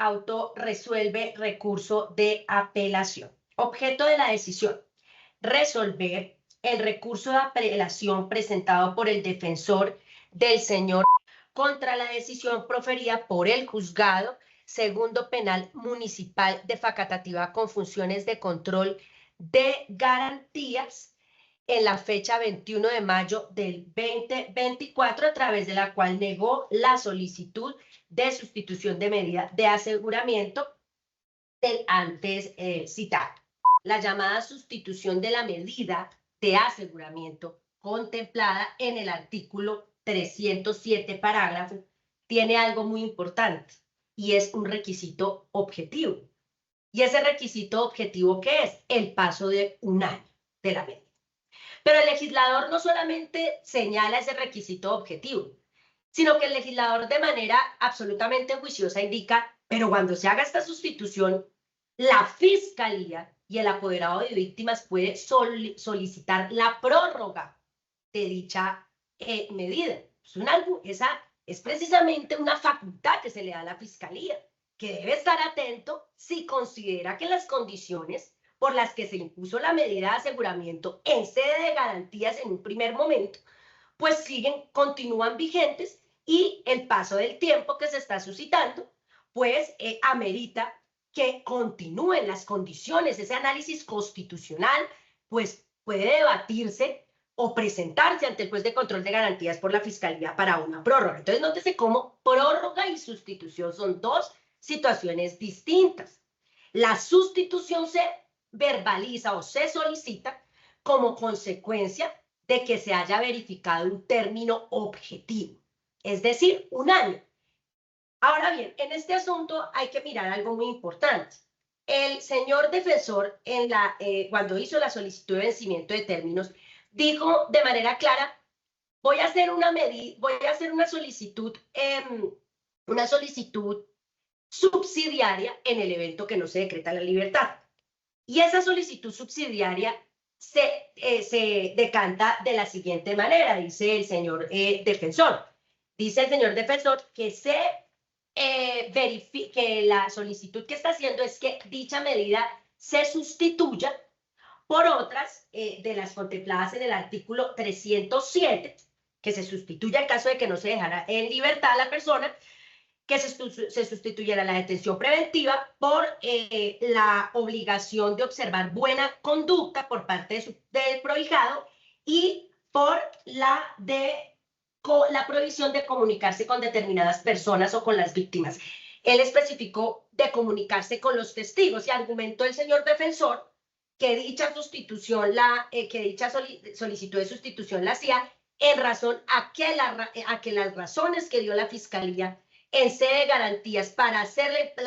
autorresuelve recurso de apelación. Objeto de la decisión: resolver el recurso de apelación presentado por el defensor del señor contra la decisión proferida por el juzgado segundo penal municipal de Facatativá con funciones de control de garantías en la fecha 21 de mayo del 2024, a través de la cual negó la solicitud de sustitución de medida de aseguramiento del antes citado. La llamada sustitución de la medida de aseguramiento contemplada en el artículo 307 parágrafo tiene algo muy importante, y es un requisito objetivo. ¿Y ese requisito objetivo qué es? El paso de un año de la medida. Pero el legislador no solamente señala ese requisito objetivo, sino que el legislador de manera absolutamente juiciosa indica: pero cuando se haga esta sustitución, la Fiscalía y el apoderado de víctimas puede solicitar la prórroga de dicha medida. Esa es precisamente una facultad que se le da a la Fiscalía, que debe estar atento si considera que las condiciones por las que se impuso la medida de aseguramiento en sede de garantías en un primer momento, pues continúan vigentes, y el paso del tiempo que se está suscitando, pues amerita que continúen las condiciones. Ese análisis constitucional, pues puede debatirse o presentarse ante el juez de control de garantías por la Fiscalía para una prórroga. Entonces, nótese cómo prórroga y sustitución son dos situaciones distintas. La sustitución se verbaliza o se solicita como consecuencia de que se haya verificado un término objetivo, es decir, un año. Ahora bien, en este asunto hay que mirar algo muy importante. El señor defensor, cuando hizo la solicitud de vencimiento de términos, dijo de manera clara: voy a hacer una solicitud subsidiaria en el evento que no se decreta la libertad. Y esa solicitud subsidiaria se decanta de la siguiente manera, dice el señor defensor. Dice el señor defensor que que la solicitud que está haciendo es que dicha medida se sustituya por otras de las contempladas en el artículo 307, que se sustituya en caso de que no se dejara en libertad a la persona, que se sustituyera la detención preventiva por la obligación de observar buena conducta por parte del prohijado, y por la prohibición de comunicarse con determinadas personas o con las víctimas. Él especificó de comunicarse con los testigos, y argumentó el señor defensor que dicha sustitución, que dicha solicitud de sustitución la hacía en razón a que las razones que dio la Fiscalía en sede de garantías para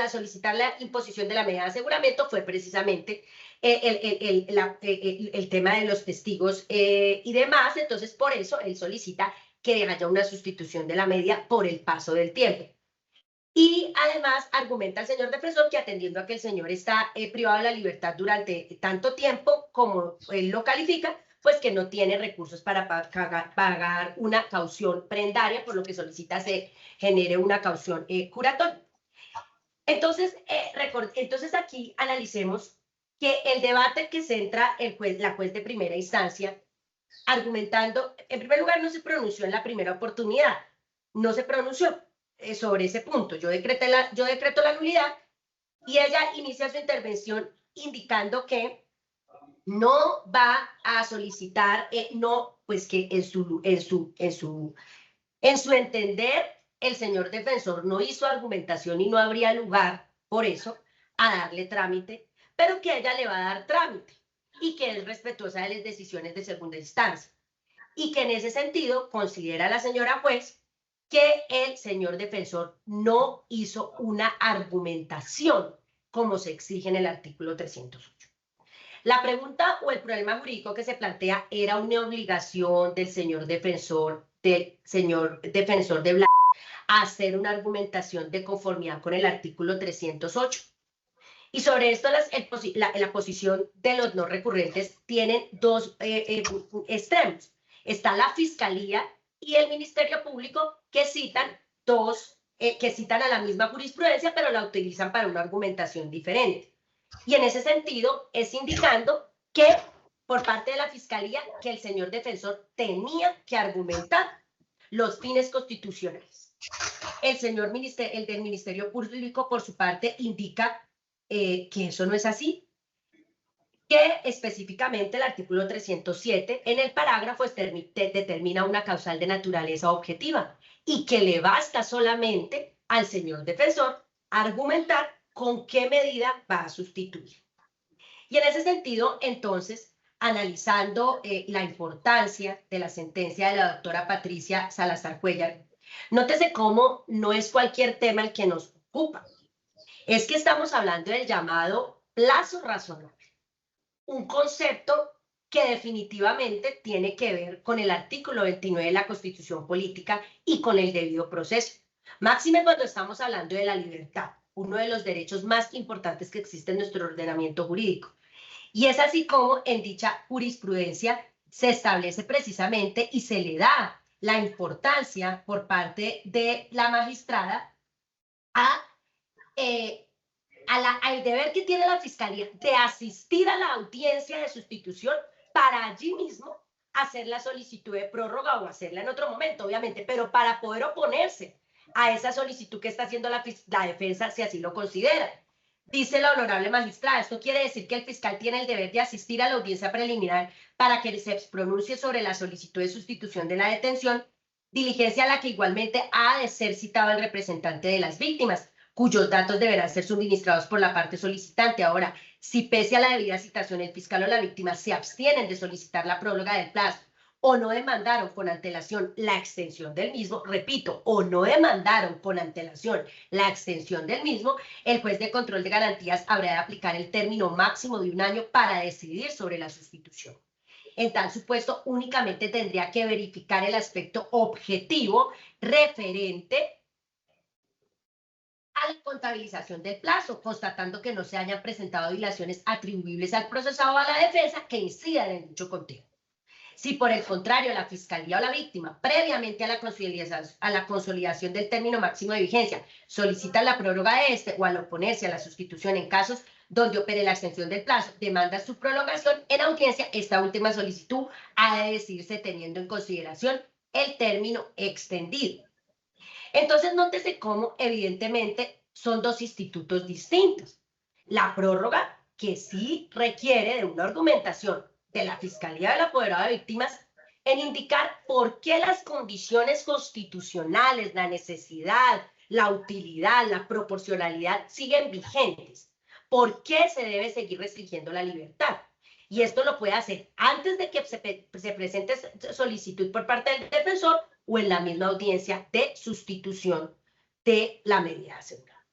solicitar la imposición de la medida de aseguramiento fue precisamente el tema de los testigos y demás. Entonces, por eso él solicita que haya una sustitución de la medida por el paso del tiempo. Y además argumenta el señor defensor que, atendiendo a que el señor está privado de la libertad durante tanto tiempo como él lo califica, pues que no tiene recursos para pagar una caución prendaria, por lo que solicita se genere una caución curatoria. Entonces, entonces aquí analicemos que el debate que centra la juez de primera instancia, argumentando, en primer lugar, no se pronunció en la primera oportunidad, no se pronunció sobre ese punto. Yo decreto la nulidad, y ella inicia su intervención indicando que no va a solicitar, pues que en su entender, el señor defensor no hizo argumentación y no habría lugar, por eso, a darle trámite, pero que ella le va a dar trámite y que es respetuosa de las decisiones de segunda instancia, y que en ese sentido considera la señora juez que el señor defensor no hizo una argumentación como se exige en el artículo 308. La pregunta o el problema jurídico que se plantea era una obligación del señor defensor de Blanco a hacer una argumentación de conformidad con el artículo 308. Y sobre esto la posición de los no recurrentes tienen dos extremos. Está la Fiscalía y el Ministerio Público, que citan dos que citan a la misma jurisprudencia, pero la utilizan para una argumentación diferente. Y en ese sentido es indicando que por parte de la Fiscalía que el señor defensor tenía que argumentar los fines constitucionales. El señor el del Ministerio Público, por su parte, indica que eso no es así, que específicamente el artículo 307 en el parágrafo determina una causal de naturaleza objetiva y que le basta solamente al señor defensor argumentar con qué medida va a sustituir. Y en ese sentido, entonces, analizando la importancia de la sentencia de la doctora Patricia Salazar Cuéllar, nótese cómo no es cualquier tema el que nos ocupa. Es que estamos hablando del llamado plazo razonable, un concepto que definitivamente tiene que ver con el artículo 29 de la Constitución Política y con el debido proceso. Máxime cuando estamos hablando de la libertad, uno de los derechos más importantes que existe en nuestro ordenamiento jurídico. Y es así como en dicha jurisprudencia se establece precisamente y se le da la importancia por parte de la magistrada al deber que tiene la Fiscalía de asistir a la audiencia de sustitución para allí mismo hacer la solicitud de prórroga o hacerla en otro momento, obviamente, pero para poder oponerse a esa solicitud que está haciendo la defensa, si así lo considera. Dice la honorable magistrada, esto quiere decir que el fiscal tiene el deber de asistir a la audiencia preliminar para que se pronuncie sobre la solicitud de sustitución de la detención, diligencia a la que igualmente ha de ser citado el representante de las víctimas, cuyos datos deberán ser suministrados por la parte solicitante. Ahora, si pese a la debida citación el fiscal o la víctima se abstienen de solicitar la prórroga del plazo o no demandaron con antelación la extensión del mismo, repito, o no demandaron con antelación la extensión del mismo, el juez de control de garantías habrá de aplicar el término máximo de 1 año para decidir sobre la sustitución. En tal supuesto, únicamente tendría que verificar el aspecto objetivo referente a la contabilización del plazo, constatando que no se hayan presentado dilaciones atribuibles al procesado o a la defensa que incidan en dicho conteo. Si por el contrario la Fiscalía o la víctima, previamente a la consolidación del término máximo de vigencia, solicitan la prórroga de este o al oponerse a la sustitución en casos donde opere la extensión del plazo, demanda su prolongación en audiencia, esta última solicitud ha de decidirse teniendo en consideración el término extendido. Entonces, nótese cómo evidentemente son dos institutos distintos. La prórroga, que sí requiere de una argumentación de la Fiscalía del Apoderado de Víctimas en indicar por qué las condiciones constitucionales, la necesidad, la utilidad, la proporcionalidad siguen vigentes. ¿Por qué se debe seguir restringiendo la libertad? Y esto lo puede hacer antes de que se presente solicitud por parte del defensor o en la misma audiencia de sustitución de la medida asegurada.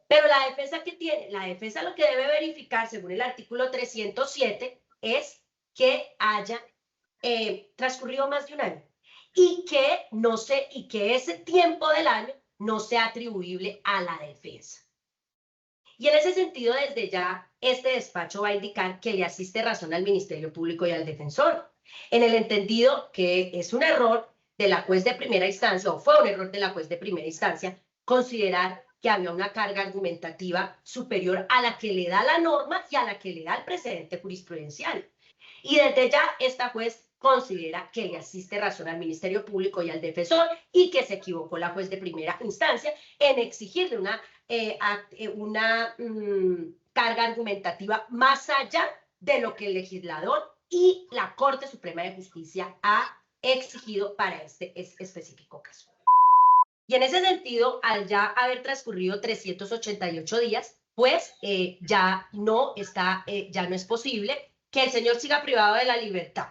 Pero la defensa que tiene, la defensa lo que debe verificar según el artículo 307 es que haya transcurrido más de 1 año y que ese tiempo del año no sea atribuible a la defensa. Y en ese sentido, desde ya, este despacho va a indicar que le asiste razón al Ministerio Público y al defensor, en el entendido que es un error de la juez de primera instancia, o fue un error de la juez de primera instancia, considerar que había una carga argumentativa superior a la que le da la norma y a la que le da el precedente jurisprudencial. Y desde ya, esta juez considera que le asiste razón al Ministerio Público y al defensor y que se equivocó la juez de primera instancia en exigirle una carga argumentativa más allá de lo que el legislador y la Corte Suprema de Justicia ha exigido para este específico caso. Y en ese sentido, al ya haber transcurrido 388 días, pues ya no es posible que el señor siga privado de la libertad.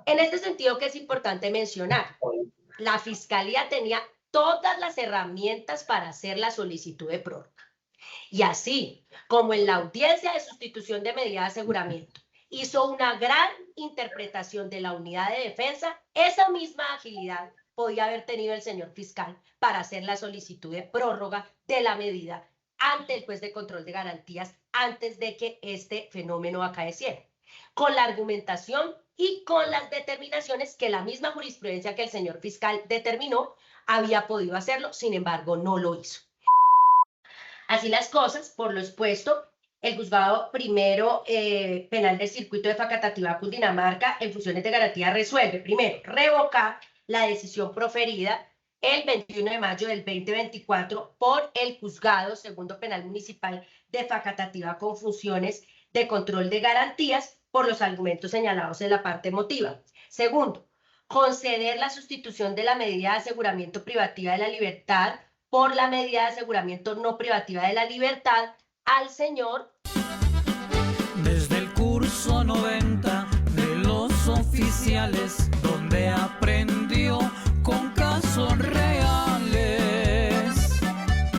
En este sentido, que es importante mencionar, la Fiscalía tenía todas las herramientas para hacer la solicitud de prórroga. Y así como en la audiencia de sustitución de medida de aseguramiento hizo una gran interpretación de la unidad de defensa, esa misma agilidad podía haber tenido el señor fiscal para hacer la solicitud de prórroga de la medida ante el juez de control de garantías antes de que este fenómeno acaeciera, con la argumentación y con las determinaciones que la misma jurisprudencia que el señor fiscal determinó había podido hacerlo, sin embargo, no lo hizo. Así las cosas, por lo expuesto, el Juzgado Primero Penal del Circuito de Facatativá, Cundinamarca, en funciones de garantía, resuelve, primero, revocar la decisión proferida el 21 de mayo del 2024 por el Juzgado Segundo Penal Municipal de Facatativá con funciones de control de garantías por los argumentos señalados en la parte motiva. Segundo, conceder la sustitución de la medida de aseguramiento privativa de la libertad por la medida de aseguramiento no privativa de la libertad al señor. Desde el curso 90 de los oficiales, donde aprendió con casos reales